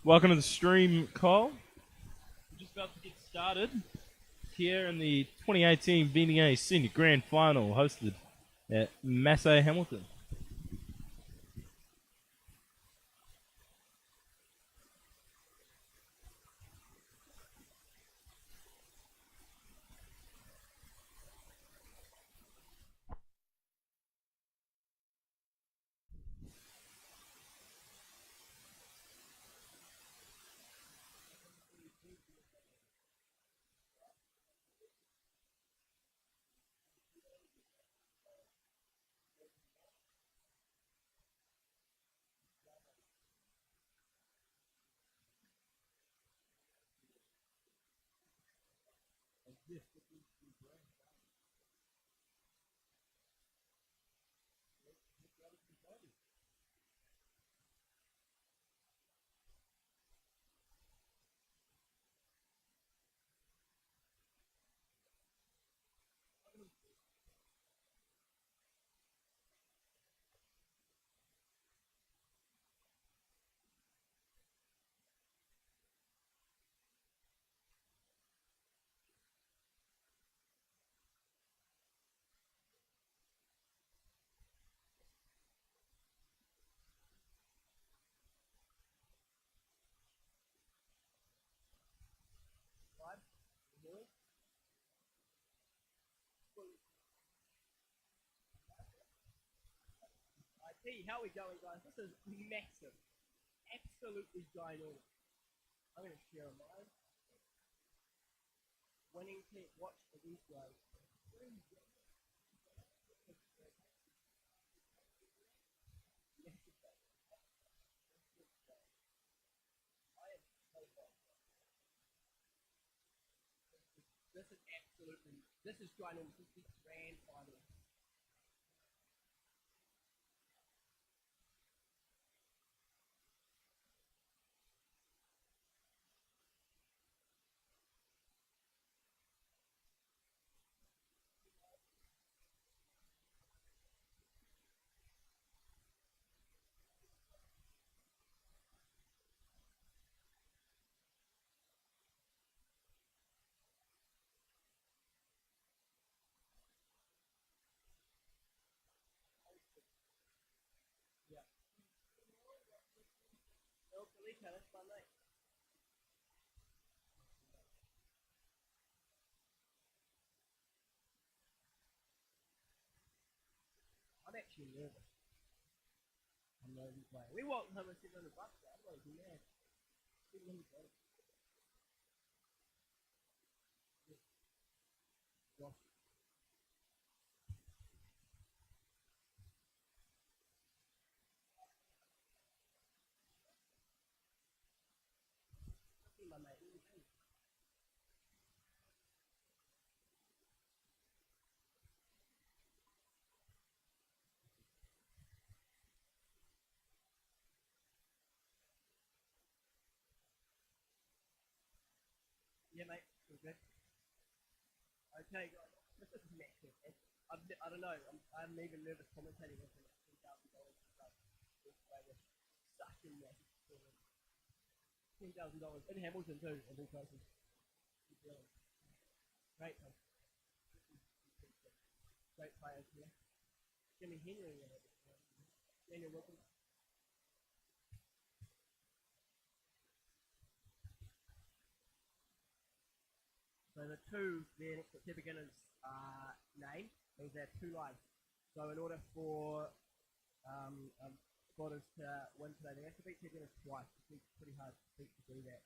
Welcome to the stream, Cole. We're just about to get started here in the 2018 VNEA Senior Grand Final hosted at Massey Hamilton. Hey, how are we going, guys? This is massive. Absolutely ginormous. I'm going to share mine. Winning team, watch for these guys. This is ginormous. This is grand final. Yeah. So, Felicia, that's my mate. I'm actually nervous. I'm nervous playing. We walked home with $700 now. I'm like, man. $700. Gosh. See my mate. Yeah, mate. All good. Okay, guys. This is massive. I don't know. I'm even nervous commentating with him at $10,000. This way was such a massive story. $10,000 in Hamilton too, of all places. Great, great players here. Jimmy Henry, Daniel Wilkins. So the two there next to Tip beginners name is their two lives. So in order for spotters to win today, they have to beat Tip beginners twice. It's pretty hard to do that.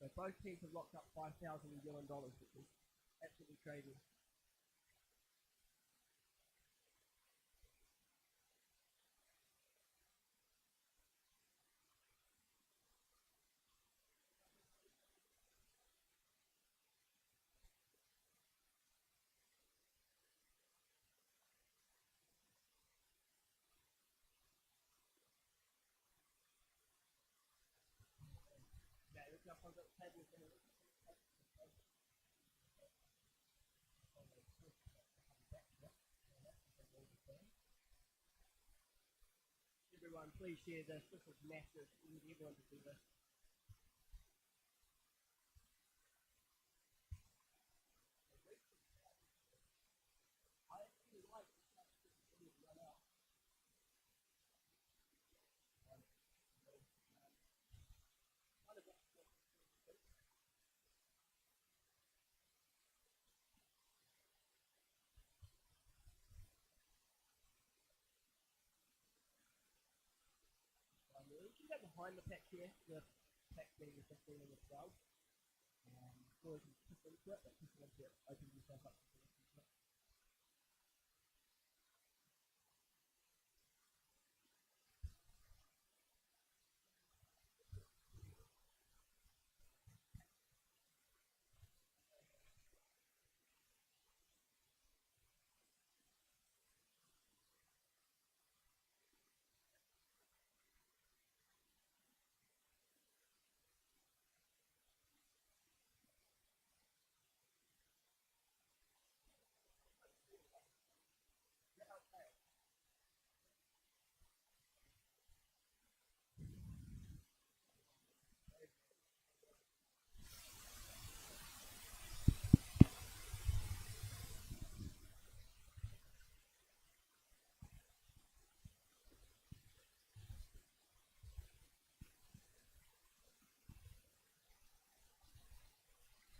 So both teams have locked up $5,000 New Zealand dollars, which is absolutely crazy. Okay, let's go on the table. Everyone, please share this. This is massive. We need everyone to do this. behind the pack here, the pack being the 15 and the 12. Or you can push into it, but pushing into it opens yourself up to the into it.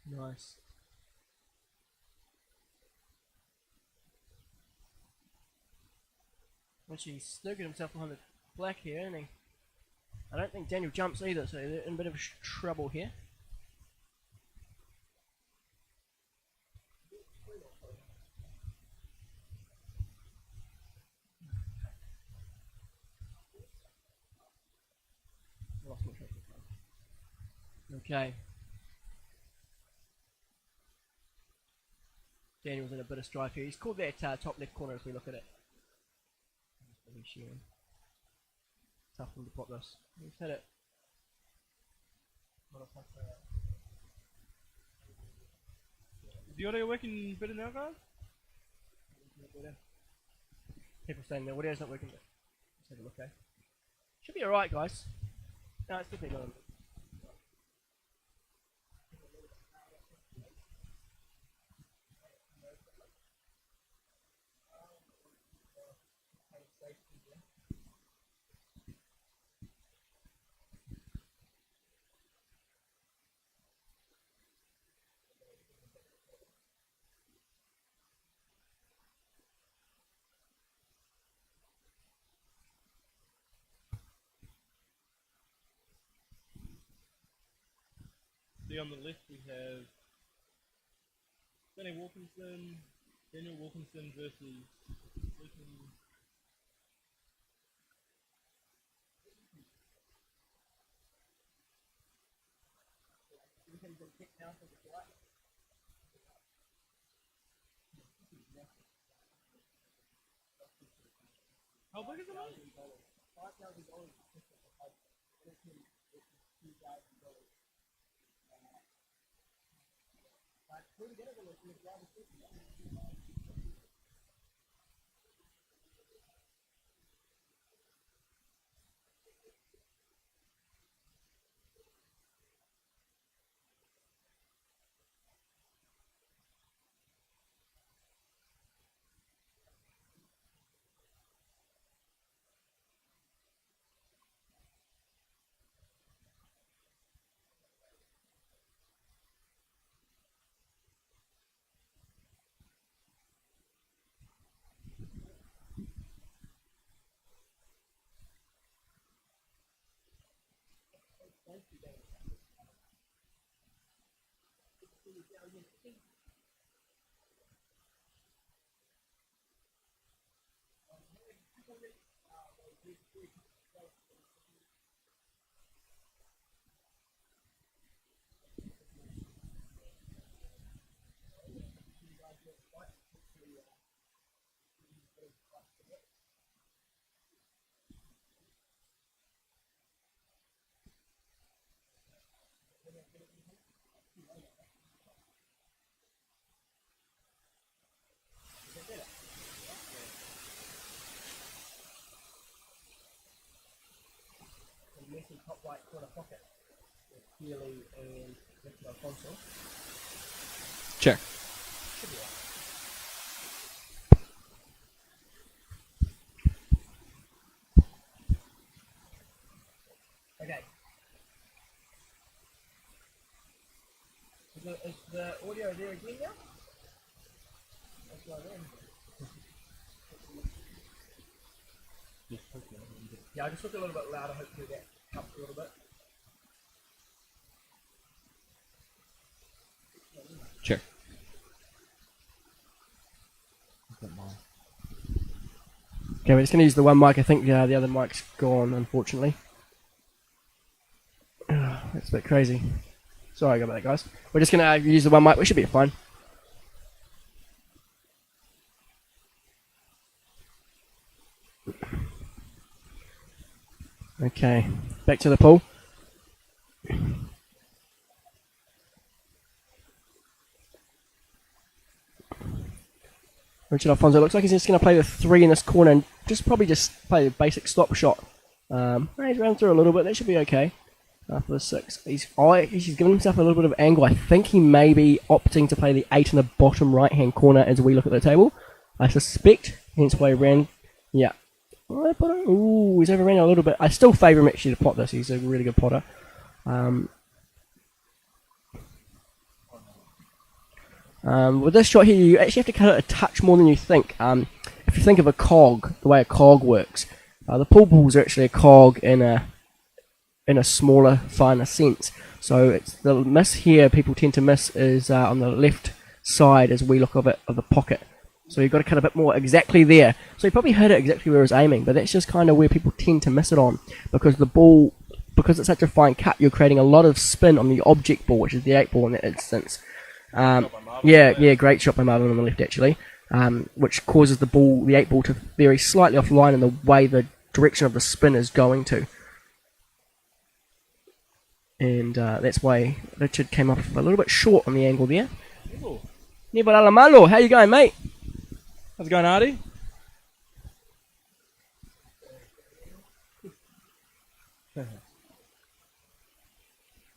Nice. Actually, he's snookered himself behind the black here, isn't he? I don't think Daniel jumps either, so they're in a bit of trouble here. Okay. Daniel's in a bit of strife here. He's called that top left corner if we look at it. Tough one to pop this. He's hit it. Is the audio working better now, guys? People saying the audio's not working. Let's have a look, eh? Should be alright, guys. No, it's definitely going. See on the left we have Daniel Wilkinson versus Lucan. How big is it? Missing top right corner pocket with Healy and Victor Alfonso. Check. Should be right. Okay. Is the audio there again now? That's right there. Yeah, I just look a little bit louder, hopefully that Helps a little bit. Check. Okay, we're just going to use the one mic. I think the other mic's gone, unfortunately. That's a bit crazy. Sorry about that, guys. We're just going to use the one mic. We should be fine. Okay, back to the pool. Richard Alfonso looks like he's just going to play the 3 in this corner and probably just play the basic stop shot. He's run through a little bit. That should be okay. For the 6. He's given himself a little bit of angle. I think he may be opting to play the 8 in the bottom right-hand corner as we look at the table. I suspect. Hence why he ran. Yeah. Ooh, he's overran a little bit. I still favour him actually to pot this. He's a really good potter. With this shot here, you actually have to cut it a touch more than you think. If you think of a cog, the way a cog works, the pool balls are actually a cog in a smaller, finer sense. So it's the miss here people tend to miss is on the left side as we look of the pocket. So you've got to cut a bit more exactly there. So you probably hit it exactly where it was aiming, but that's just kind of where people tend to miss it on because the ball, because it's such a fine cut, you're creating a lot of spin on the object ball, which is the 8 ball in that instance. Great shot by Marvin on the left actually, which causes the 8 ball to vary slightly offline in the way the direction of the spin is going to. And that's why Richard came up a little bit short on the angle there. Nebo Alamalo, how you going, mate? How's it going, Artie?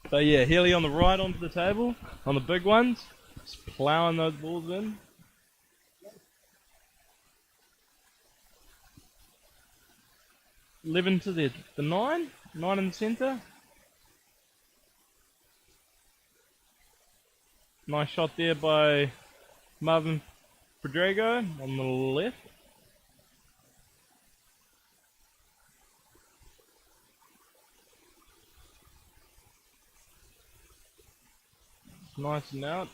So yeah, Healy on the right onto the table, on the big ones, just ploughing those balls in. Living to the 9 in the centre. Nice shot there by Marvin Pedrego on the left. Nice and out.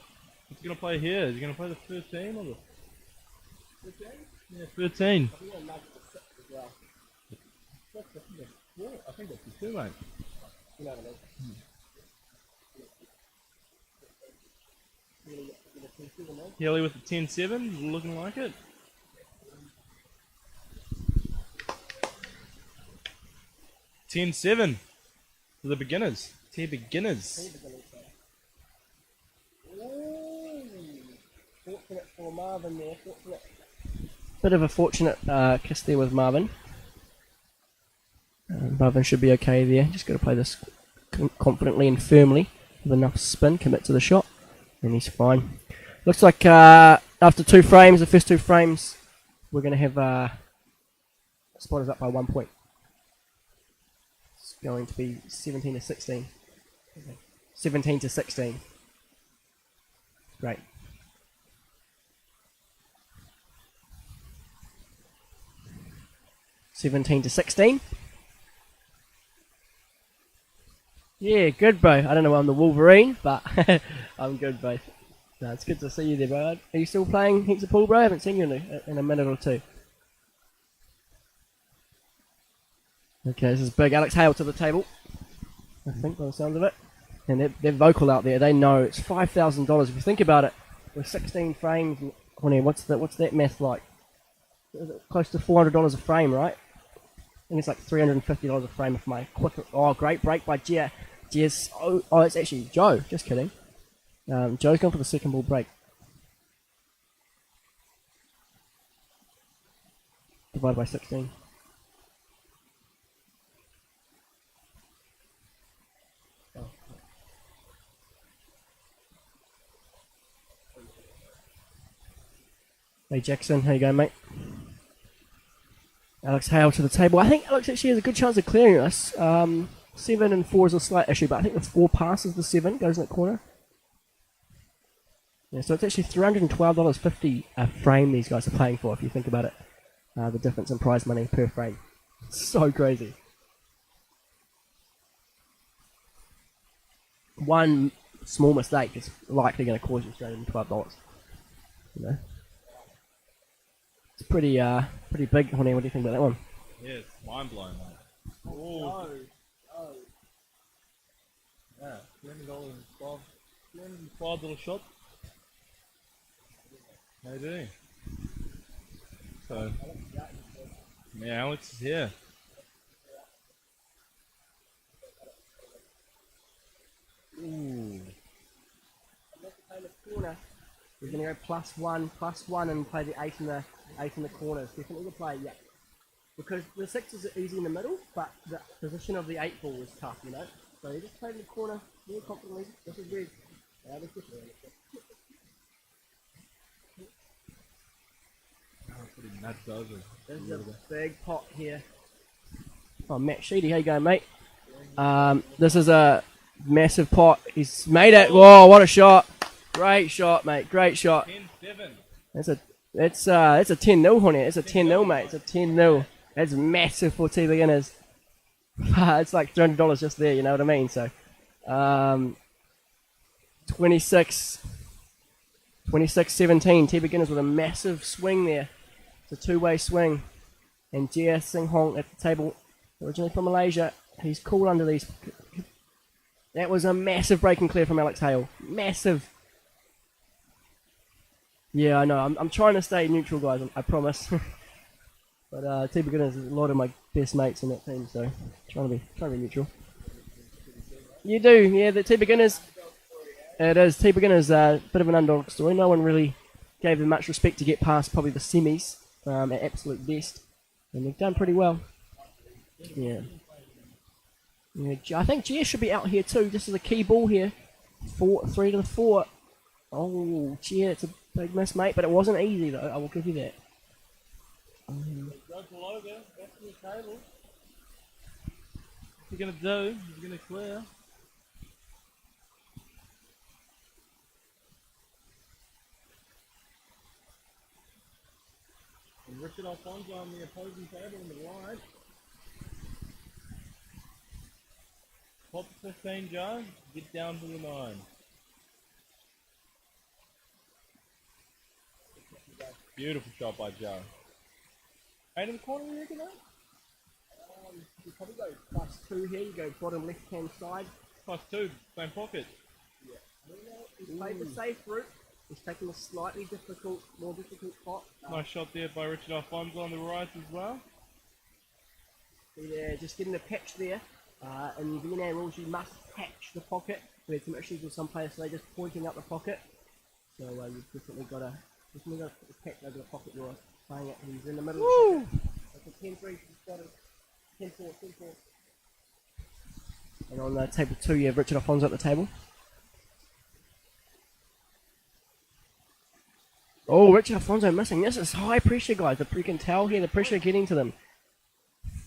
What's he going to play here? Is he going to play the 13 or the 13? Yeah, 13. I think that's the 2, mate. Healy with the 10-7, looking like it. $10-7 for the beginners. Beginners. Fortunate for Marvin there. Bit of a fortunate kiss there with Marvin. Marvin should be okay there. Just got to play this confidently and firmly with enough spin, commit to the shot, and he's fine. Looks like after 2 frames, the first 2 frames, we're going to have spotters up by 1 point. It's going to be 17 to 16. 17 to 16. Great. $17 to $16. Yeah, good, bro. I don't know why I'm the Wolverine, but I'm good, bro. No, it's good to see you there, bro. Are you still playing heaps of pool, bro? I haven't seen you in a minute or 2. Okay, this is big. Alex Hale to the table, I think, by the sound of it. And they're vocal out there. They know it's $5,000. If you think about it, with 16 frames, what's that math like? Close to $400 a frame, right? I think it's like $350 a frame if my quick. Oh, great break by Gia. Gia's. Oh, it's actually Joe. Just kidding. Joe's gone for the second ball break. Divided by 16. Hey Jackson, how you going, mate? Alex Hale to the table. I think Alex actually has a good chance of clearing this. 7 and 4 is a slight issue, but I think the 4 passes the 7, goes in that corner. Yeah, so it's actually $312.50 a frame these guys are playing for, if you think about it. The difference in prize money per frame. So crazy. one small mistake is likely going to cause you $312. You know, it's pretty big, honey. What do you think about that one? Yeah, it's mind blowing, mate. Oh, No. yeah, $305 little shot. How you doing? So, yeah, Alex is here. Ooh. Corner. We're going to go +1, and play the 8 in the corners. Definitely the play, yeah. Because the 6s are easy in the middle, but the position of the 8 ball is tough, you know. So you just play in the corner very confidently. This is red. This is red. Pretty nuts over. There's a big pot here. Oh, Matt Sheedy, how you going, mate? This is a massive pot. He's made it. Whoa, what a shot! Great shot, mate. Great shot. 10-7. It's a 10-0, honey. It's a 10-0, mate. It's a 10-0. That's massive for T beginners. It's like $300 just there. You know what I mean? So, 26-17. T beginners with a massive swing there. It's a two-way swing. And Jia Sing Hong at the table, originally from Malaysia. He's cool under these. That was a massive break and clear from Alex Hale. Massive. Yeah, I know. I'm trying to stay neutral, guys. I promise. But T beginners is a lot of my best mates in that team, so trying to be neutral. You do, yeah. The T beginners. It is T beginners. Bit of an underdog story. No one really gave them much respect to get past probably the semis at absolute best, and they've done pretty well. Yeah. I think Jia should be out here too. This is a key ball here. 3 to the 4. Oh, Jia, it's a big miss, mate, but it wasn't easy though. I will give you that. What's he gonna do? He's gonna clear. And Richard Alfonso on the opposing table on the right. Pop 15, Joe. Get down to the 9. Beautiful shot by Joe. 8 in the corner, you reckon, mate? You probably go +2 here. You go bottom left-hand side. +2, same pocket. He's played the safe route. He's taken a slightly more difficult pot. Nice shot there by Richard Alfonso on the right as well. See there, just getting the patch there. In VNEA rules, you must patch the pocket. We had some issues with some players, so they're just pointing up the pocket. So you've definitely got to put the patch over the pocket you're playing it. He's in the middle. Woo! Of the pocket. That's a 10-3. He's got a 10-4, 10-4. And on table 2, you have Richard Alfonso at the table. Oh, Richard Alfonso missing. This is high pressure, guys. You can tell here the pressure getting to them.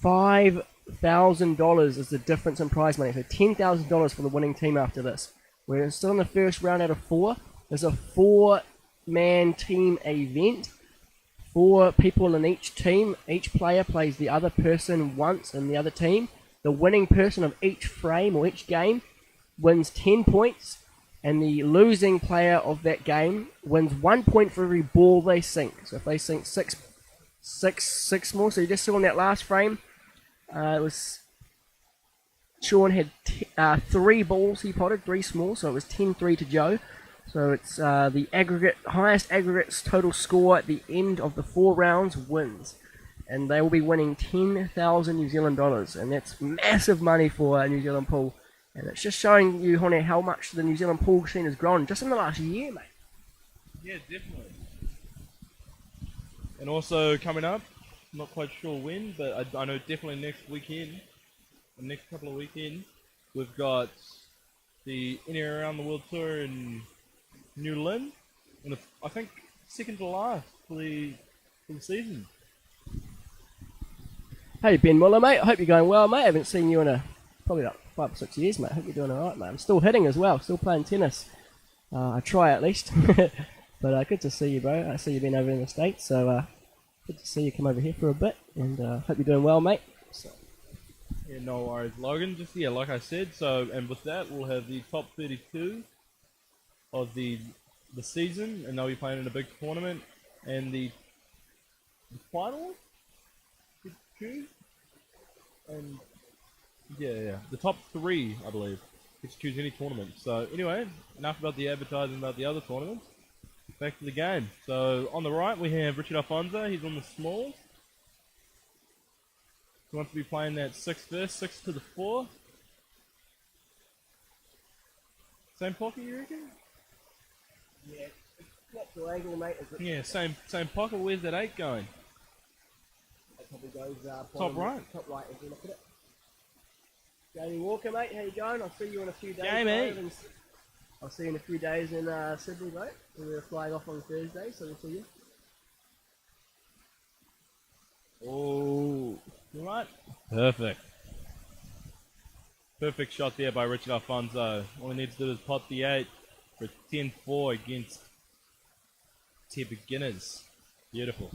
$5,000 is the difference in prize money. So $10,000 for the winning team after this. We're still in the first round out of 4. There's a 4-man team event. 4 people in each team. Each player plays the other person once in the other team. The winning person of each frame or each game wins 10 points. And the losing player of that game wins 1 point for every ball they sink. So if they sink six more, so you just saw in that last frame, it was Sean had 3 balls he potted, 3 small, so it was 10-3 to Joe. So it's the highest aggregates total score at the end of the 4 rounds wins, and they will be winning 10,000 New Zealand dollars, and that's massive money for a New Zealand pool. And it's just showing you, Hone, how much the New Zealand pool scene has grown just in the last year, mate. Yeah, definitely. And also coming up, I'm not quite sure when, but I know definitely next weekend, the next couple of weekends, we've got the VNEA Around the World Tour in New Lynn, and I think second to last for the season. Hey, Ben Muller, mate. I hope you're going well, mate. I haven't seen you in probably like 5 or 6 years, mate. I hope you're doing alright, mate. I'm still hitting as well, still playing tennis. I try at least. But good to see you, bro. I see you've been over in the States, so good to see you come over here for a bit, and hope you're doing well, mate. So. Yeah, no worries, Logan. Just yeah, like I said. So, and with that, we'll have the top 32 of the season, and they'll be playing in a big tournament. And the final, get to choose, and yeah, the top three, I believe, get to choose any tournament. So anyway, enough about the advertising about the other tournaments. Back to the game. So on the right we have Richard Alfonso. He's on the smalls. He wants to be playing that 6 to the 4. Same pocket, you reckon? Yeah, it's not triangle, mate. Yeah, same pocket. Where's that 8 going? It probably goes Top right. Top right, if you look at it. Jamie Walker, mate, how you going? I'll see you in a few days. Jamie! I'll see you in a few days in Sydney, mate. We're flying off on Thursday, so we'll see you. Oh, right. Perfect. Perfect shot there by Richard Alfonso. All he needs to do is pot the 8 for a 10-4 against tier beginners. Beautiful.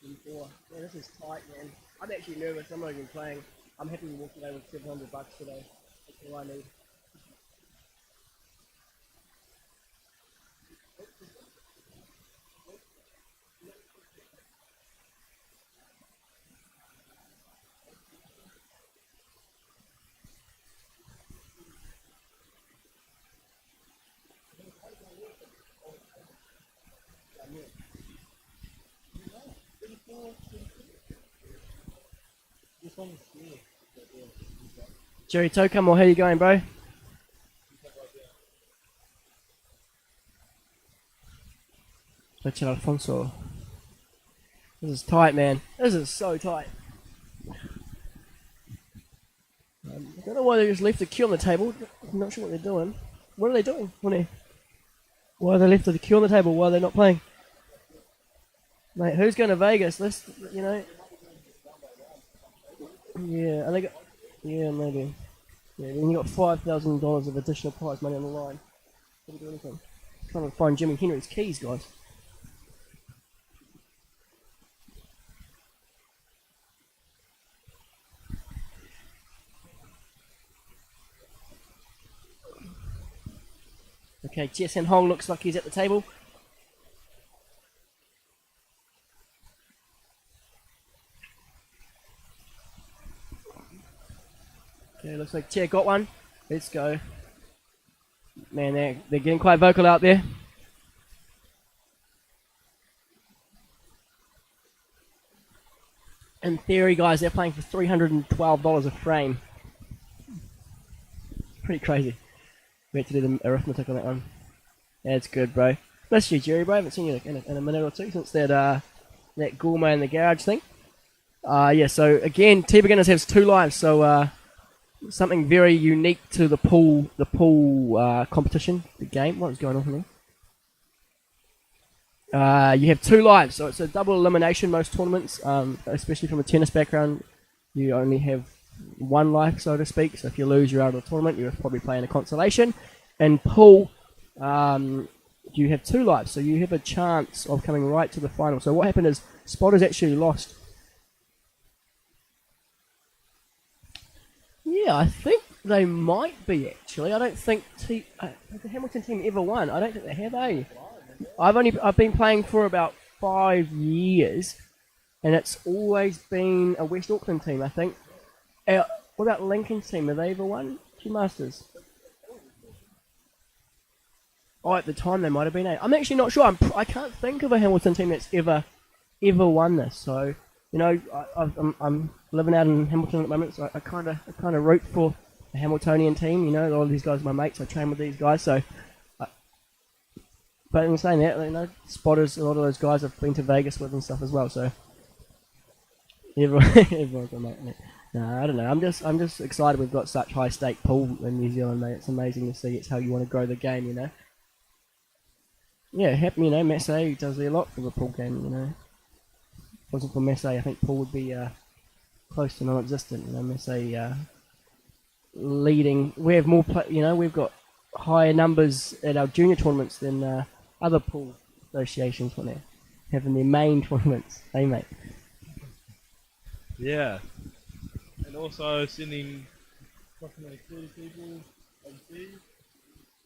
Yeah, this is tight, man. I'm actually nervous. I'm not even playing. I'm happy to walk away with $700 today. That's all I need. Jerry Tokamo, how you going, bro? Richard Alfonso. This is tight, man. This is so tight. I don't know why they just left the queue on the table. I'm not sure what they're doing. What are they doing? Why are they left the queue on the table? Why are they not playing? Mate, who's going to Vegas? Let's, you know. Yeah, I think. Yeah, maybe. Yeah, then you got $5,000 of additional prize money on the line. What do you do anything? Trying to find Jimmy Henry's keys, guys. Okay, Jason Hong looks like he's at the table. Okay, looks like Chair got one. Let's go. Man, they're getting quite vocal out there. In theory, guys, they're playing for $312 a frame. Pretty crazy. We had to do the arithmetic on that one. That's good, bro. Bless you, Jerry, bro. I haven't seen you in a minute or two since that gourmet in the garage thing. Yeah, so again, T Beginners has 2 lives, so something very unique to the pool competition, the game. What is going on here? You have 2 lives, so it's a double elimination. Most tournaments, especially from a tennis background, you only have 1 life, so to speak. So if you lose, you're out of the tournament. You're probably playing a consolation. In pool, you have 2 lives, so you have a chance of coming right to the final. So what happened is Spotters actually lost. Yeah, I think they might be actually. I don't think the Hamilton team ever won. I don't think they have. I've been playing for about 5 years, and it's always been a West Auckland team. I think. What about Lincoln's team? Have they ever won Q Masters? Oh, at the time they might have been. I'm actually not sure. I can't think of a Hamilton team that's ever won this. So you know, I'm living out in Hamilton at the moment, so I kind of root for the Hamiltonian team. You know, all of these guys are my mates. I train with these guys, so. But in saying that, you know, Spotters, a lot of those guys I've been to Vegas with and stuff as well. So everyone's a mate. No, I don't know. I'm just excited. We've got such high stake pool in New Zealand, mate. It's amazing to see. It's how you want to grow the game, you know. Yeah, you know, Massey does a lot for the pool game, you know. If it wasn't for Massey, I think pool would be close to non-existent. You know, Massey leading. We have more, you know, we've got higher numbers at our junior tournaments than other pool associations for now. having their main tournaments. Hey, mate. Yeah. And also sending approximately 30 people overseas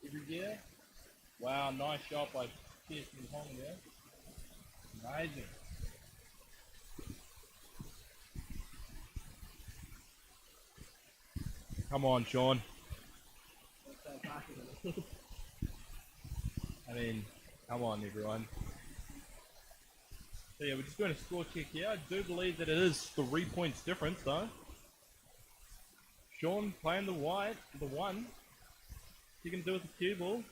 every year. Wow, nice shot by Kirsten Hong there. Amazing. Come on, Sean. I mean, come on, everyone. So yeah, we're just doing a score check here. I do believe that it is 3 points difference, though. Sean playing the one. He can do with the cue ball.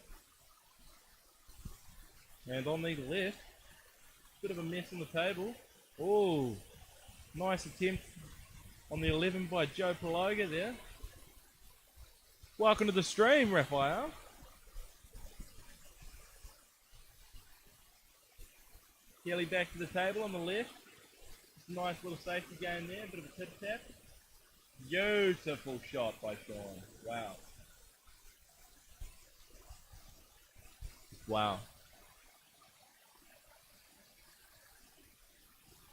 And on the left, bit of a mess on the table. Oh, nice attempt on the 11 by Joe Paloga there. Welcome to the stream, Raphael. Kelly back to the table on the left. Just a nice little safety game there, bit of a tip tap. Beautiful shot by Sean. Wow. Wow.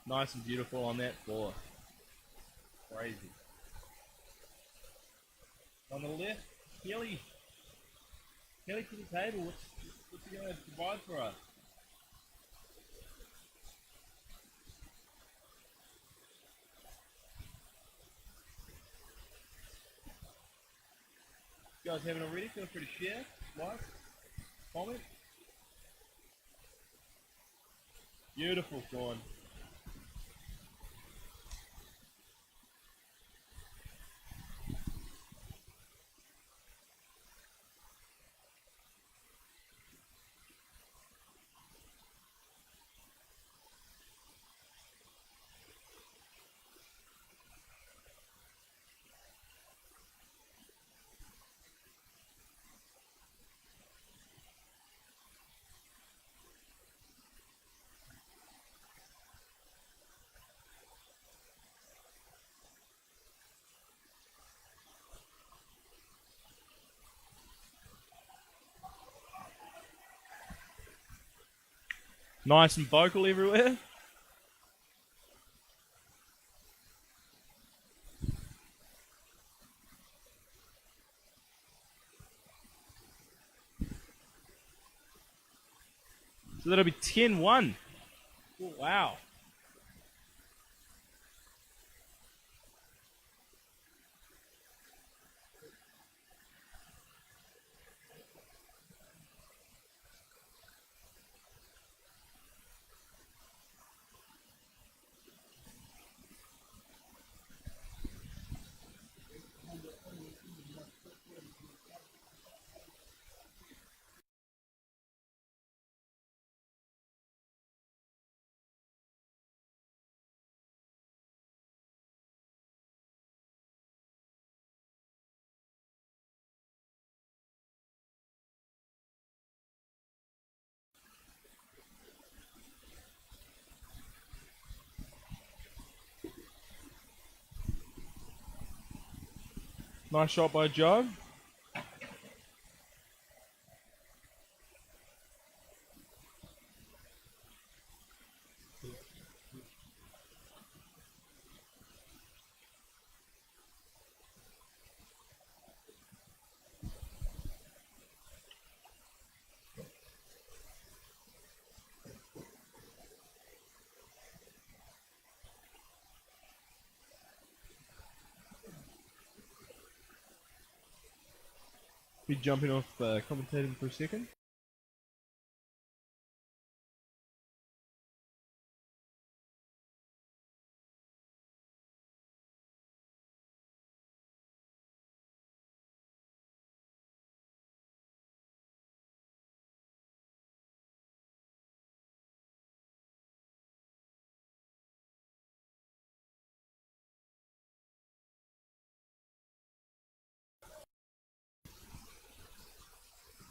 Nice and beautiful on that floor. Crazy. On the left, Kelly. Kelly to the table. What's he going to provide for us? You guys haven't already? Feel free to share, like, comment. Beautiful, Sean. Nice and vocal everywhere. So that'll be 10-1. Oh, wow. Nice shot by Joe. Be jumping off commentating for a second.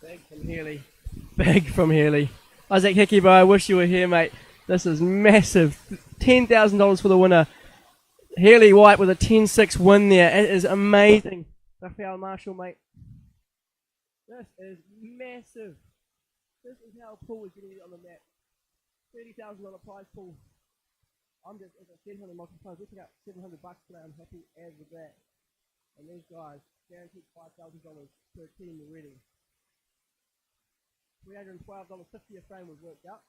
Big from Healy. Big from Healy. Isaac Hickey, bro, I wish you were here, mate. This is massive. $10,000 for the winner. Healy White with a 10-6 win there. It is amazing. Raphael Marshall, mate. This is massive. This is how Paul is getting it on the map. $30,000 prize pool. I'm just, as I said, 100 multiple times. We took out $700 today. I'm happy as with that. And these guys, guaranteed $5,000 per team already. $312.50 a frame was worked out.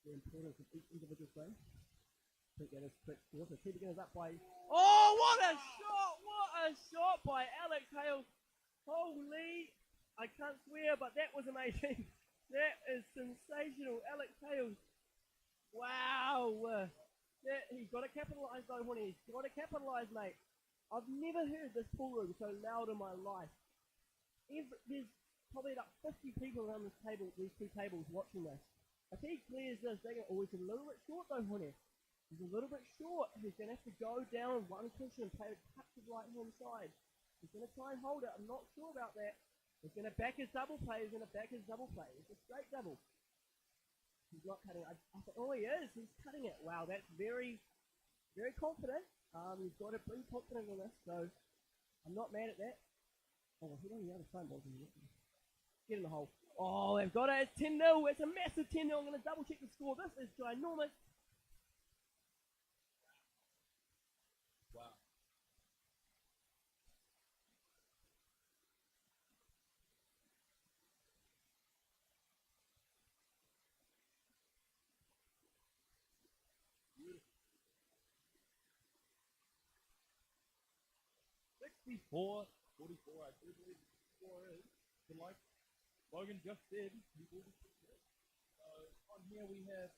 The importance of each individual frame. I think that is quick score. So keep beginners up by. Oh, what a shot! What a shot by Alex Hales. Holy, I can't swear, but that was amazing. That is sensational. Alex Hales. Wow. He's got to capitalise though, honey. He's got to capitalise, mate. I've never heard this pool room so loud in my life. There's probably about 50 people around this table, these two tables, watching this. If he clears this, they're going to always a little bit short though, honey. He's a little bit short. He's going to have to go down one cushion and play a touch of right-hand side. He's going to try and hold it. I'm not sure about that. He's going to back his double play. He's going to back his double play. It's a straight double. He's not cutting it. Oh, he is. He's cutting it. Wow, that's very, very confident. He's got to be confident in this, so I'm not mad at that. Oh, he's on the other side, boys. Get in the hole. Oh, they've got it. It's 10-0. It's a massive 10-0. I'm going to double check the score. This is ginormous. Wow. Beautiful. 64, 44, I do believe the score is. But like Logan just said, he will be good. So on here we have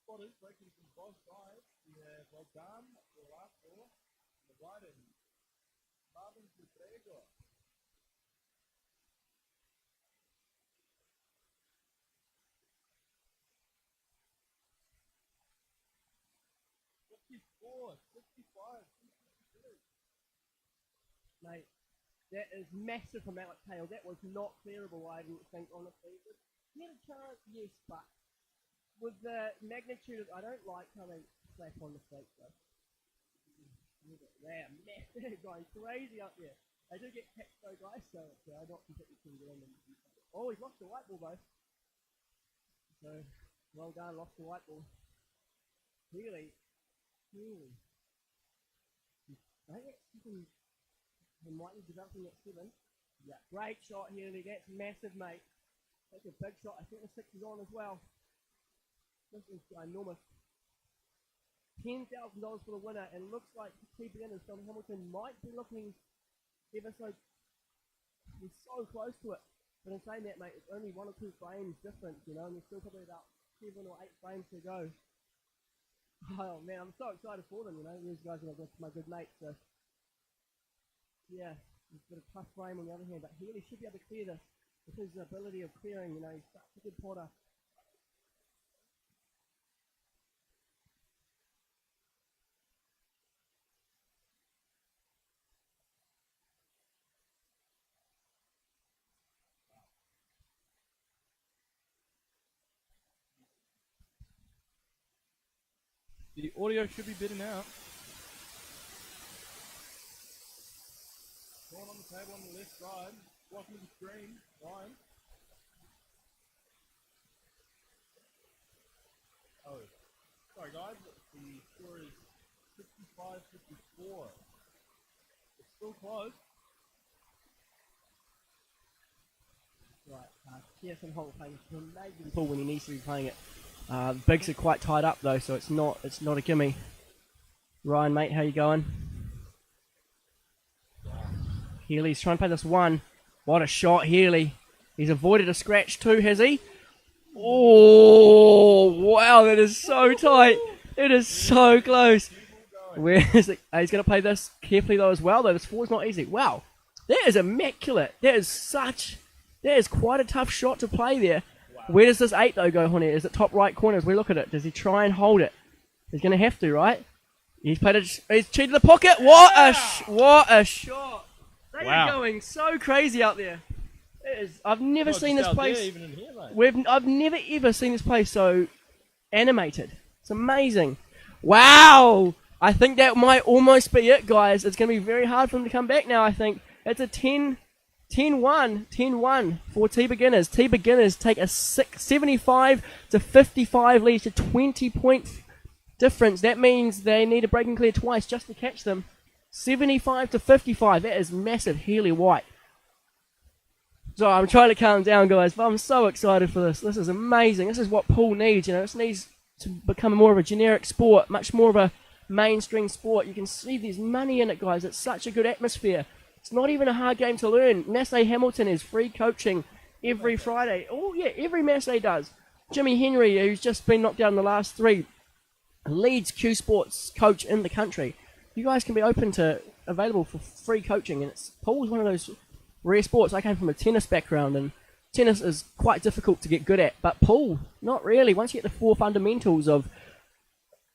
spotters breaking from both sides. We have Logan for the last four, on the right, and Marvin Gregor. Mate, that is massive from Alex Hale. That was not clearable, I didn't think, honestly. He had a chance, yes, but with the magnitude of, I don't like how they slap on the stakes, though. They're massive, going crazy up there. They do get catched, though, guys, so I'm not completely keen to get on them. Oh, he's lost the white ball, though. So, well done, lost the white ball. Really. I think he might be developing at 7. Yeah, great shot here. That's massive, mate. That's a big shot. I think the 6 is on as well. This is enormous. $10,000 for the winner, and looks like T beginners from Hamilton might be looking ever so. He's so close to it. But in saying that, mate, it's only 1 or 2 frames difference, you know, and there's still probably about 7 or 8 frames to go. Oh man, I'm so excited for them, you know. These guys are my good mates, so yeah, he's got a tough frame on the other hand, but Healy should be able to clear this with his ability of clearing, you know. He's such a good potter. The audio should be bidding out. Going on the table on the left side, blocking the screen, line. Oh, sorry guys, the score is 65-54. It's still close. Right, Pearson Holt playing an amazing pool when he needs to be playing it. Bigs are quite tied up though, so it's not a gimme. Ryan, mate, how you going? Healy's trying to play this one. What a shot, Healy. He's avoided a scratch too, has he? Oh, wow, that is so tight. It is so close. Where is it? He's going to play this carefully though as well, though. This 4 is not easy. Wow, that is immaculate. That is quite a tough shot to play there. Wow. Where does this 8 though go, honey? Is it top right corner as we look at it? Does he try and hold it? He's going to have to, right? He's cheated the pocket. What a shot. They are going so crazy out there. I've never seen this place. There, even in here, mate. I've never ever seen this place so animated. It's amazing. Wow! I think that might almost be it, guys. It's going to be very hard for him to come back now, I think. It's a 10 10-1, 10-1 for T Beginners. T Beginners take a 75 to 55 lead to 20-point difference. That means they need to break and clear twice just to catch them. 75 to 55. That is massive. Healy White. So I'm trying to calm down, guys, but I'm so excited for this. This is amazing. This is what pool needs. You know, this needs to become more of a generic sport, much more of a mainstream sport. You can see there's money in it, guys. It's such a good atmosphere. It's not even a hard game to learn. Massey Hamilton is free coaching every Friday. Oh, yeah, every Massey does. Jimmy Henry, who's just been knocked down in the last 3, leads Q Sports coach in the country. You guys can be available for free coaching, and pool's one of those rare sports. I came from a tennis background, and tennis is quite difficult to get good at, but pool, not really. Once you get the 4 fundamentals of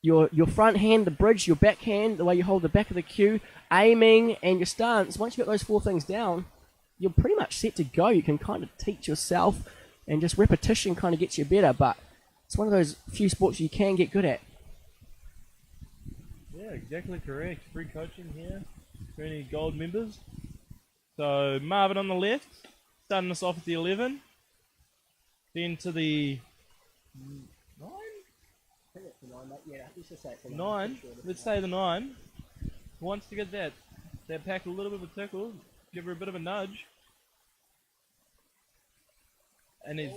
your front hand, the bridge, your backhand, the way you hold the back of the cue, aiming, and your stance, once you get those 4 things down, you're pretty much set to go. You can kind of teach yourself, and just repetition kind of gets you better, but it's one of those few sports you can get good at. Yeah, exactly correct. Free coaching here for any gold members. So Marvin on the left, starting us off at the 11. Then to the 9? I think it's the 9, mate. Yeah, let's just say it's the 9. 9? Let's say the 9. Who wants to get that pack a little bit of a tickle, give her a bit of a nudge. And he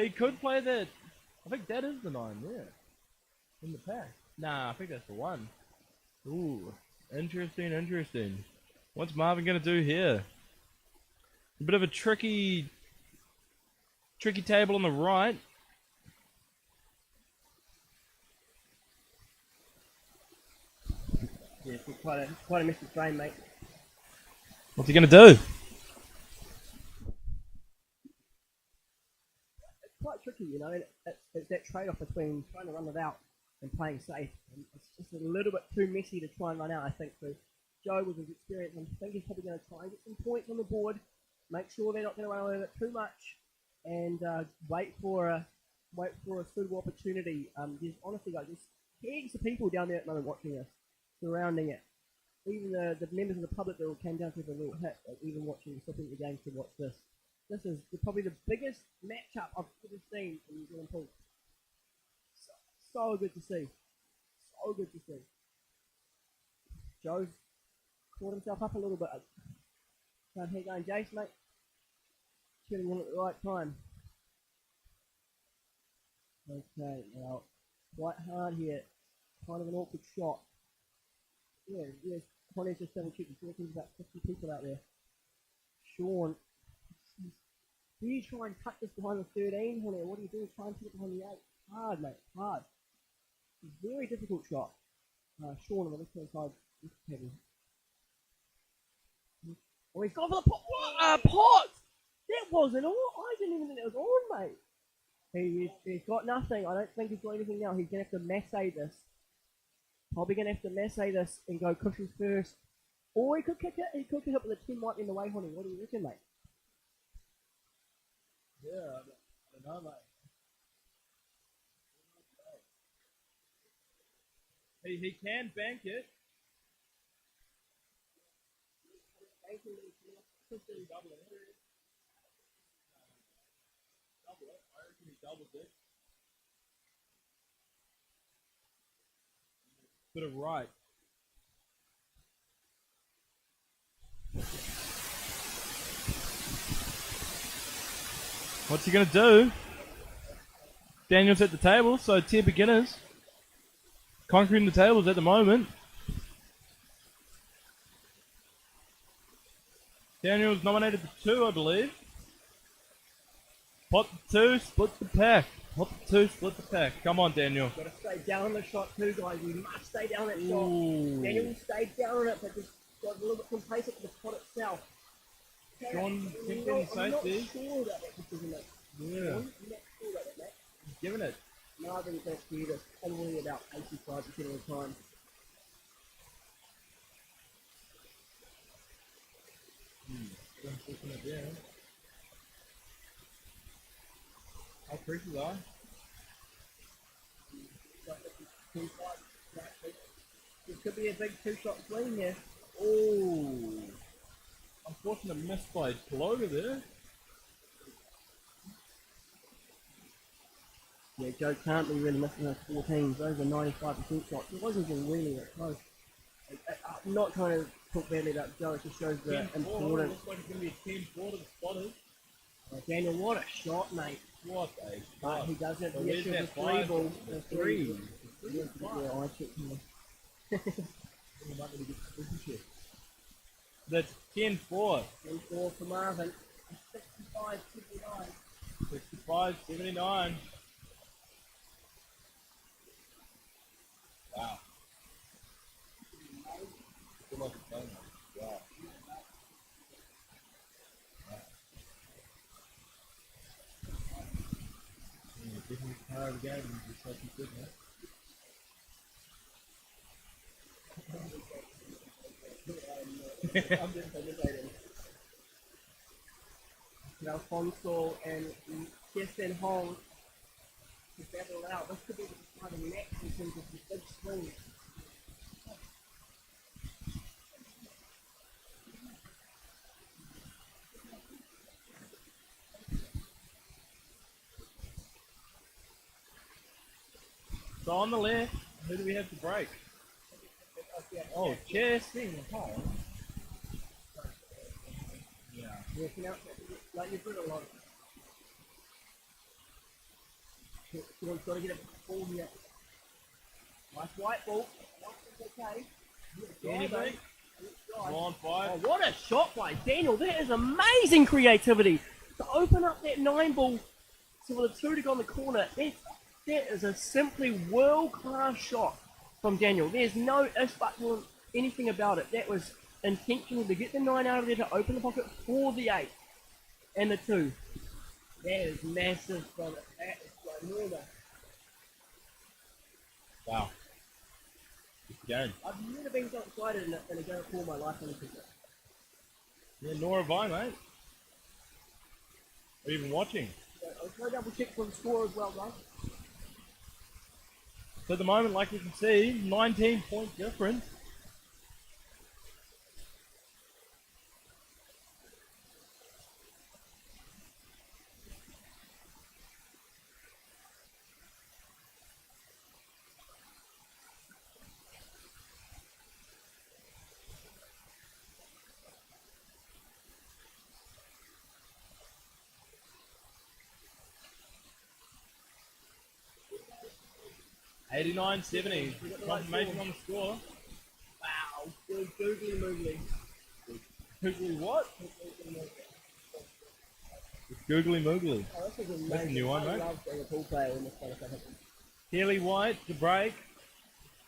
could play that. I think that is the 9, yeah. In the pack. Nah, I think that's the 1. Ooh, interesting. What's Marvin gonna do here? A bit of a tricky table on the right. Yeah, it's quite a messy frame, mate. What's he gonna do? It's quite tricky, you know. It's that trade-off between trying to run it out and playing safe. And it's just a little bit too messy to try and run out, I think. So Joe, with his experience, I think he's probably going to try and get some points on the board, make sure they're not going to run away with it too much, and wait for a suitable opportunity. There's honestly, guys, there's heaps of people down there at the moment watching us, surrounding it. Even the members of the public that came down to the little hit, like even stopping the game to watch this. This is probably the biggest matchup I've ever seen in New Zealand pool. So good to see. So good to see. Joe's caught himself up a little bit. Can't hear going, Jace, mate. Shooting in at the right time. Okay, now, quite hard here. Kind of an awkward shot. Yeah, Connor's just double checking. There's about 50 people out there. Sean, do you try and cut this behind the 13, Honey? What do you do? Try and put it behind the 8. Hard, mate, hard. Very difficult shot. Sean on the left hand side. Oh, he's gone for the pot. What a pot! That wasn't on. I didn't even think that was on, mate. He's got nothing. I don't think he's got anything now. He's going to have to massay this. Probably going to have to massay this and go cushion first. Or he could kick it. He could kick it, but the 10 might be in the way, Honey. What do you reckon, mate? Yeah, I don't know, mate. He can bank it. Double it. I reckon he doubles it. Put it right. What's he gonna do? Daniel's at the table, so tier beginners conquering the tables at the moment. Daniel's nominated for 2, I believe. Pot 2, split the pack. Pot 2, split the pack. Come on, Daniel. Got to stay down on the shot too, guys. You must stay down on that shot. Ooh. Daniel stayed down on it, but just got a little bit complacent with the pot itself. Sean kept I'm in safety. not sure about that decision, mate. Yeah. I'm not sure about that, mate. He's giving it. No, I think that's due to probably about 85% of the time. How creaky are? This could be a big 2-shot swing here. Oh, I'm unfortunate miss by Plover there. Yeah, Joe can't be really missing those 14s. Those are 95% shots. It wasn't even really that close. I'm not trying to talk badly about Joe, it just shows the 10-4, importance. looks like it's going to be a 10-4 to the spotters. Daniel, what a shot, mate. What a But shot. he does have So the where's issue of that the three five? ball. The three. Yeah, I checked him. That's 10-4. 10-4 for Marvin. 65-79. 65-79. Wow. Good luck with that, man. Wow. Definitely part of the game, just like you said, man. I'm just celebrating. Alfonso and Kirsten Hong to battle out. This could be the deciding match in terms of the big swing. So on the left, who do we have to break? Oh, Chasing. Oh. Yeah. Working out like you've got a lot. Someone's got to get a ball here. Nice white ball. White is okay. Anything? Go on, Oh, 5. what a shot by Daniel. That is amazing creativity. To open up that 9 ball so for the 2 to go in the corner, that is a simply world-class shot from Daniel. There's no if, but, or anything about it. That was intentional to get the 9 out of there to open the pocket for the 8 and the 2. That is massive from it. That is ginormous. Wow. Good game. I've never been so excited in a game of all my life on a cricket. Yeah, nor have I, mate. Or even watching. I'll go double check for the score as well, guys. So at the moment, like you can see, 19-point difference. $89.70. Confirmation on the score. Wow, good googly moogly. Googly what? Googly moogly. Oh, this is amazing. That's a new one, I mate. love being a pool player when this kind of stuff happens. Keely White to break.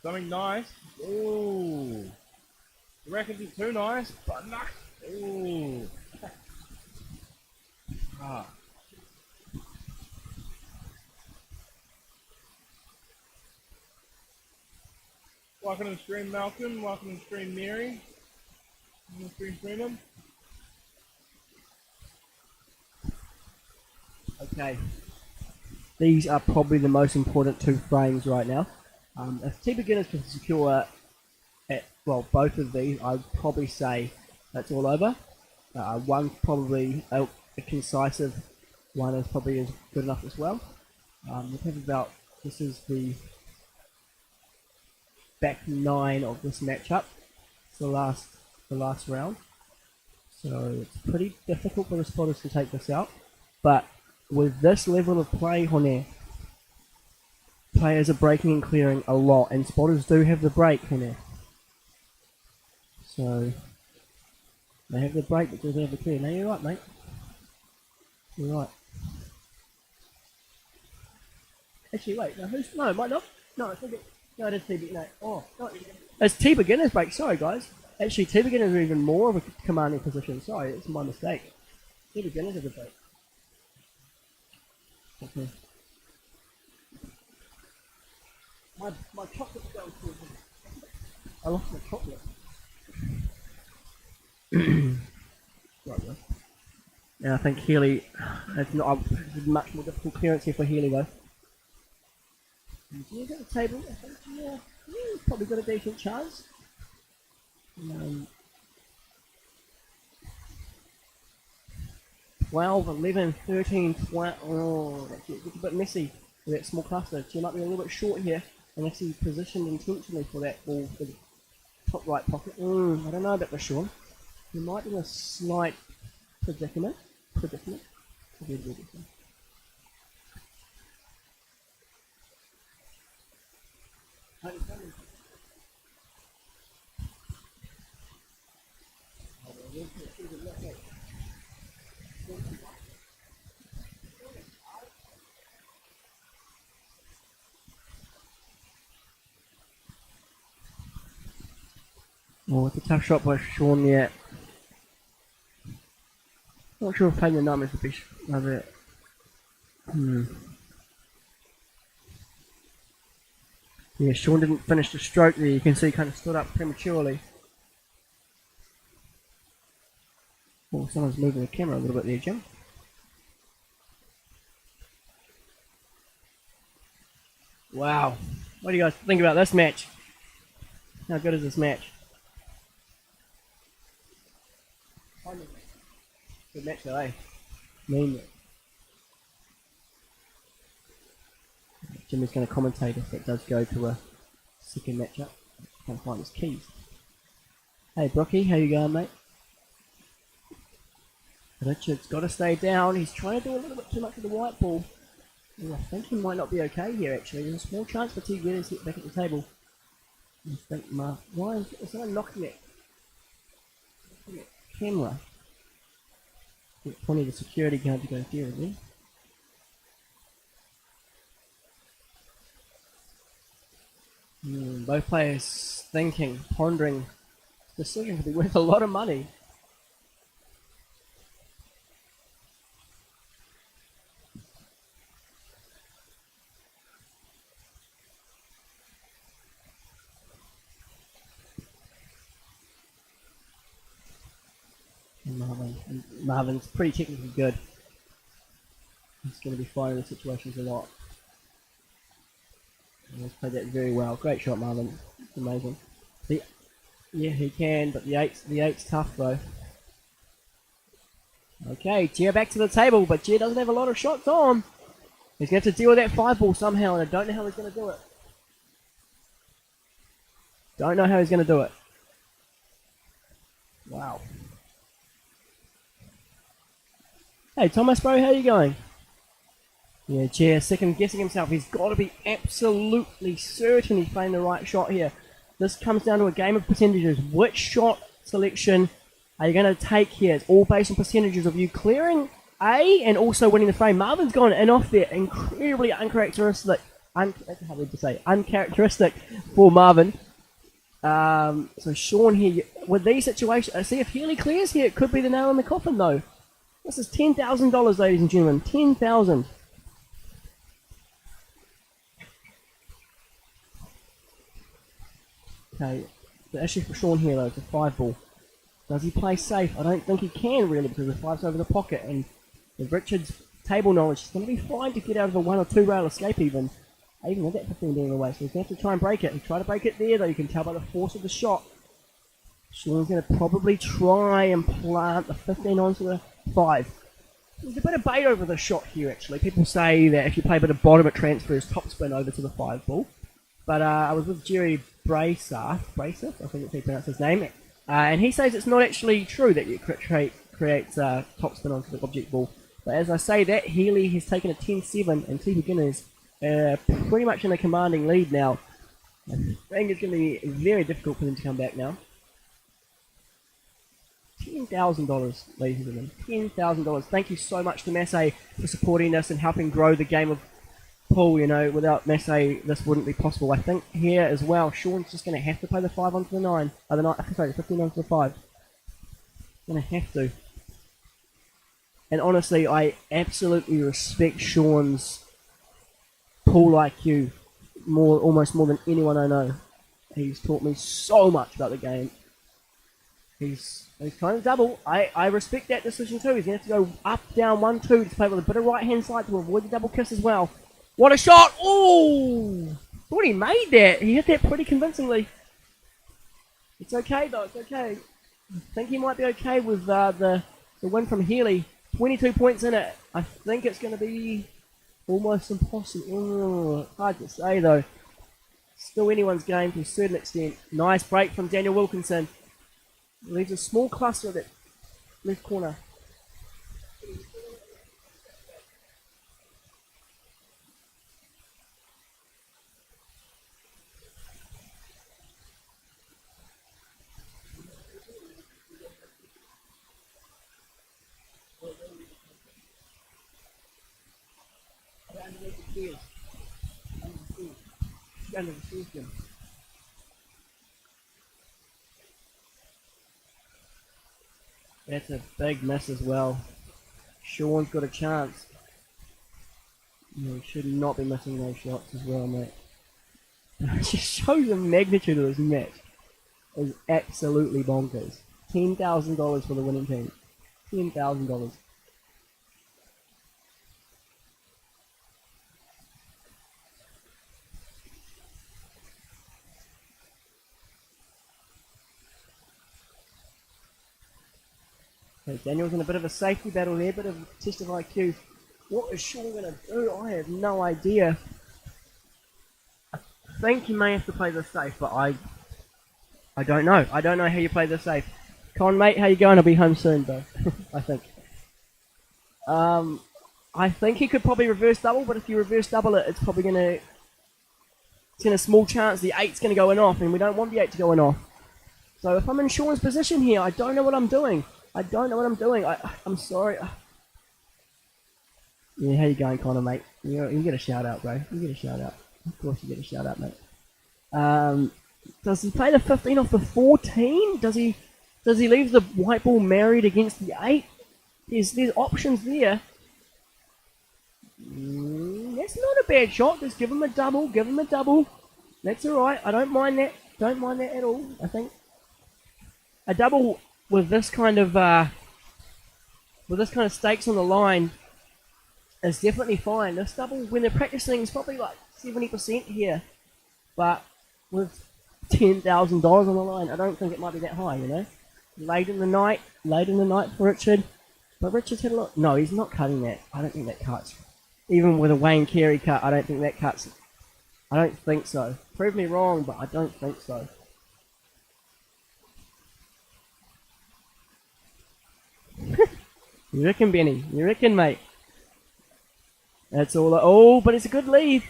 Something nice. Ooh. You reckon it's too nice? But no. Ooh. Ah. Welcome to the stream, Malcolm. Welcome to the stream, Mary. Welcome to the stream, Freeman. Okay. These are probably the most important 2 frames right now. If T Beginners can secure both of these, I'd probably say that's all over. One probably a concisive one is probably is good enough as well. We have about, this is the back 9 of this matchup. It's the last round. So it's pretty difficult for the spotters to take this out. But with this level of play on air, players are breaking and clearing a lot, and spotters do have the break on air. So they have the break, but do they have the clear? No, you're right, mate. You're right. Actually, wait. No, it might not. No, it's okay. No, it is T Beginners. No. Oh, no, it's T Beginners break. Sorry, guys. Actually, T Beginners are even more of a commanding position. Sorry, it's my mistake. T Beginners have the break. Okay. My chocolate's going through. I lost my chocolate. Right, yeah. Yeah, I think Healy has not a much more difficult clearance here for Healy though. Do you get the table? I think, yeah, he's probably got a decent chance. 12, 11, 13, 12. Oh, that gets a bit messy with that small cluster. She might be a little bit short here, and actually positioned intentionally for that ball for the top right pocket. I don't know about this, Sean. He might be in a slight predicament. Oh, it's a tough shot by Sean there. Not sure if playing the numbers would be another. Yeah, Sean didn't finish the stroke there. You can see he kind of stood up prematurely. Oh, someone's moving the camera a little bit there, Jim. Wow. What do you guys think about this match? How good is this match? Good match though, eh? Mean. Jimmy's going to commentate if it does go to a second matchup. Can't find his keys. Hey Brookie, how you going, mate? Richard's got to stay down. He's trying to do a little bit too much with the white ball. I think he might not be okay here actually. There's a small chance for T getting hit back at the table. I think why is someone knocking it? Camera. Plenty of the security guard to go there again. Both players thinking, pondering. This decision could be worth a lot of money. Marvin's pretty technically good. He's going to be finding the situations a lot. He's played that very well. Great shot, Marvin. It's amazing. Yeah, he can, but the eight's tough though. Okay, Gia back to the table, but Gia doesn't have a lot of shots on. He's going to have to deal with that 5 ball somehow, and I don't know how he's going to do it. Don't know how he's going to do it. Wow. Hey Thomas, bro, how you going? Yeah, Chair, second guessing himself. He's got to be absolutely certain he's playing the right shot here. This comes down to a game of percentages. Which shot selection are you going to take here? It's all based on percentages of you clearing A and also winning the frame. Marvin's gone in off there. Incredibly uncharacteristic. That's hard to say. Uncharacteristic for Marvin. So Sean here, with these situations, see if Healy clears here, it could be the nail in the coffin though. This is $10,000, ladies and gentlemen. 10,000. Okay, the issue for Sean here though is the 5 ball. Does he play safe? I don't think he can really because the 5's over the pocket, and with Richard's table knowledge, he's going to be fine to get out of a 1 or 2 rail escape even with that 15 being away. So he's going to have to try and break it. He tried to break it there though, you can tell by the force of the shot. Sean's going to probably try and plant the 15 onto the 5. There's a bit of bait over the shot here actually. People say that if you play a bit of bottom it transfers topspin over to the 5 ball. But I was with Jerry Bracer, I think that's how you pronounce his name, and he says it's not actually true that you creates topspin onto the object ball. But as I say that, Healy has taken a 10-7 and T Beginners pretty much in a commanding lead now. I think it's going to be very difficult for them to come back now. $10,000, ladies and gentlemen. $10,000. Thank you so much to Massey for supporting us and helping grow the game of pool. You know, without Massey, this wouldn't be possible. I think here as well, Sean's just going to have to play the 5 onto the 9. The 15 onto the 5. Going to have to. And honestly, I absolutely respect Sean's pool IQ almost more than anyone I know. He's taught me so much about the game. He's trying to double. I respect that decision too. He's going to have to go up, down, 1, 2 to play with a bit of right hand side to avoid the double kiss as well. What a shot! Ooh! Thought he made that. He hit that pretty convincingly. It's okay though, it's okay. I think he might be okay with the win from Healy. 22 points in it. I think it's going to be almost impossible. Hard to say though. Still anyone's game to a certain extent. Nice break from Daniel Wilkinson. Leaves a small cluster at that left corner. That's a big miss as well. Sean's got a chance. No, he should not be missing those shots as well, mate. It just shows the magnitude of this match. Is absolutely bonkers. $10,000 for the winning team. $10,000. Okay, Daniel's in a bit of a safety battle there, bit of a test of IQ. What is Sean going to do? I have no idea. I think he may have to play this safe, but I don't know. I don't know how you play this safe. Con, mate, how you going? I'll be home soon, though. I think. I think he could probably reverse double, but if you reverse double it, it's probably going to... It's in a small chance the 8's going to go in off, and we don't want the 8 to go in off. So if I'm in Sean's position here, I don't know what I'm doing. I'm sorry. Yeah, how you going, Connor, mate? You get a shout out, bro. You get a shout out. Of course you get a shout out, mate. Does he play the 15 off the 14? Does he leave the white ball married against the 8? There's options there. That's not a bad shot. Just give him a double. That's alright. I don't mind that. Don't mind that at all, I think. A double with this kind of stakes on the line is definitely fine. This double, when they're practicing, is probably like 70% here, but with $10,000 on the line, I don't think it might be that high. You know, late in the night for Richard, but Richard's had a lot. No, he's not cutting that. I don't think that cuts. Even with a Wayne Carey cut, I don't think that cuts. I don't think so. Prove me wrong, but I don't think so. You reckon, Benny? You reckon, mate? That's all. Oh, but it's a good lead.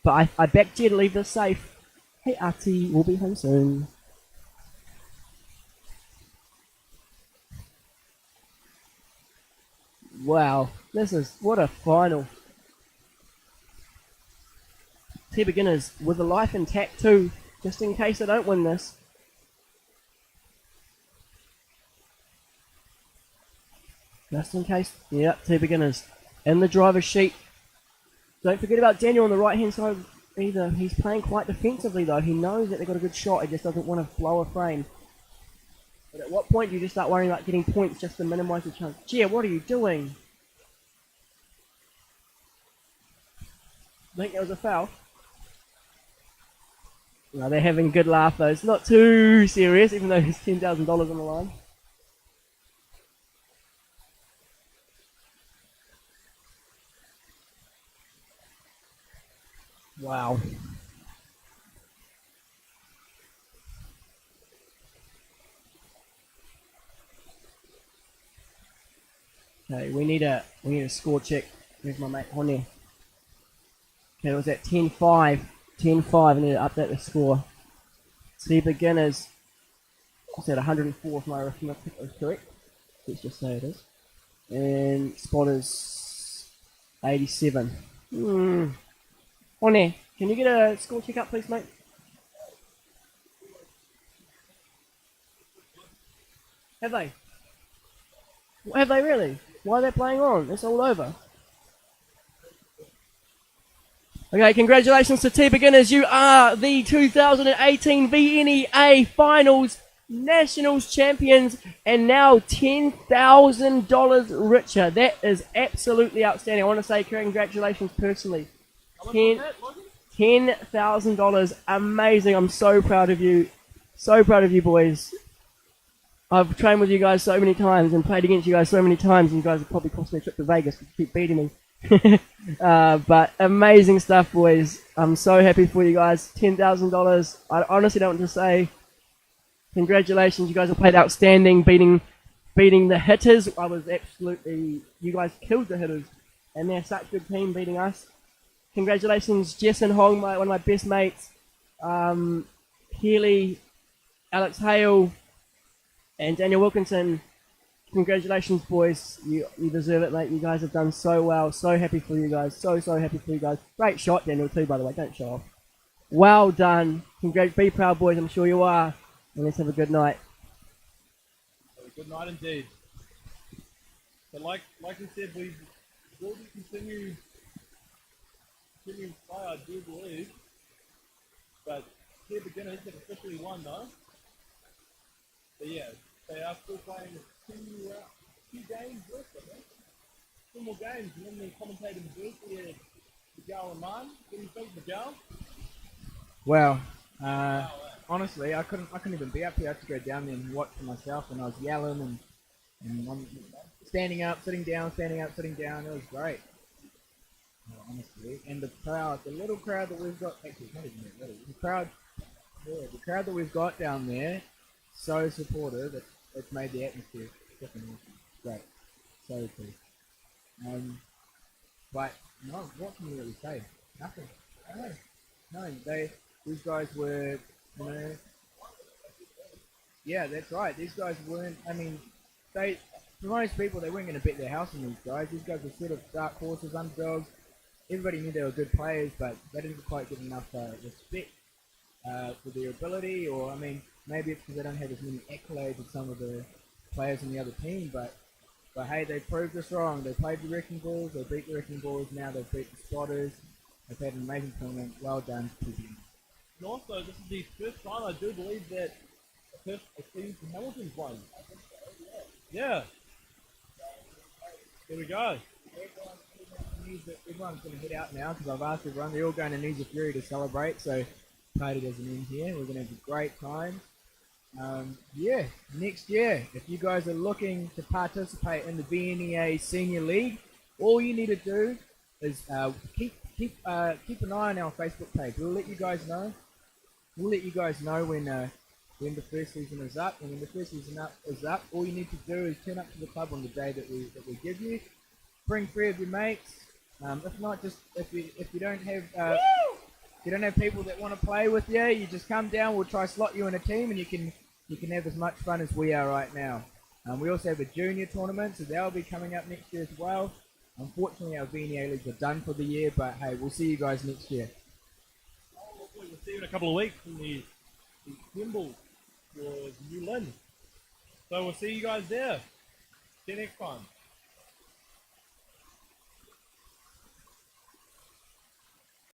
But I backed you to leave this safe. Hey, Artie, we'll be home soon. Wow, what a final. Two beginners with a life intact too, just in case I don't win this. Just in case. Yep, two beginners. In the driver's sheet. Don't forget about Daniel on the right hand side either. He's playing quite defensively though. He knows that they've got a good shot. He just doesn't want to blow a frame. But at what point do you just start worrying about getting points just to minimise the chance? Gia, what are you doing? I think that was a foul. No, they're having a good laugh though. It's not too serious, even though there's $10,000 on the line. Wow. Okay, we need a score check. Where's my mate Honey? Okay, it was at 10-5. 10-5, I need to update the score. See beginners. It's at 104 if my arithmetic is correct. Let's just say it is. And spotters 87. Honey, can you get a score check up please, mate? Have they? Have they really? Why are they playing on? It's all over. Okay, congratulations to T Beginners. You are the 2018 VNEA Finals Nationals Champions and now $10,000 richer. That is absolutely outstanding. I want to say congratulations personally. $10,000. Amazing. I'm so proud of you. So proud of you boys. I've trained with you guys so many times and played against you guys so many times, and you guys have probably cost me a trip to Vegas because you keep beating me. But amazing stuff, boys. I'm so happy for you guys. $10,000. I honestly don't want to say congratulations. You guys have played outstanding, beating the hitters. You guys killed the hitters, and they're such a good team beating us. Congratulations, Jess and Hong, one of my best mates. Healy, Alex Hale, and Daniel Wilkinson. Congratulations, boys. You deserve it, mate. You guys have done so well. So happy for you guys. So happy for you guys. Great shot, Daniel, too, by the way. Don't show off. Well done. Be proud, boys. I'm sure you are. And let's have a good night. Good night indeed. So like we said, we will continue to play, I do believe. But here beginners have officially won though. But yeah, they are still playing two games left, I think. Two more games, and then the commentator booth, we had Miguel and Man. What do you think, Miguel? Well, honestly, I couldn't even be up here. I had to go down there and watch for myself, and I was yelling and I'm standing up, sitting down, standing up, sitting down. It was great, honestly. And the crowd, the little crowd that we've got, actually, it's not even that little. The crowd that we've got down there, so supportive. It's made the atmosphere definitely great. So cool. But no, what can you really say? Nothing. No. These guys were, yeah, that's right. These guys weren't. I mean, for most people, they weren't going to bet their house on these guys. These guys were sort of dark horses, underdogs. Everybody knew they were good players, but they didn't quite get enough respect for their ability, or I mean, maybe it's because they don't have as many accolades as some of the players in the other team. But hey, they proved us wrong. They played the Wrecking Balls. They beat the Wrecking Balls. Now they've beat the Spotters. They've had an amazing tournament. Well done to them. And also, this is the first time I do believe that a team from Hamilton's won. Yeah. There we go. Everyone's going to head out now because I've asked everyone. They're all going to Ninja Fury to celebrate, so party doesn't end here. We're going to have a great time. Yeah, next year, if you guys are looking to participate in the VNEA Senior League, all you need to do is keep an eye on our Facebook page. We'll let you guys know. We'll let you guys know when the first season is up. And when the first season is up, all you need to do is turn up to the club on the day that we give you. Bring 3 of your mates. If not, just if you don't have people that want to play with you, you just come down. We'll try slot you in a team, and you can have as much fun as we are right now. We also have a junior tournament, so they'll be coming up next year as well. Unfortunately, our VNEA leagues are done for the year, but hey, we'll see you guys next year. We'll see you in a couple of weeks in the Wimble for New Lynn. So we'll see you guys there. See you next time.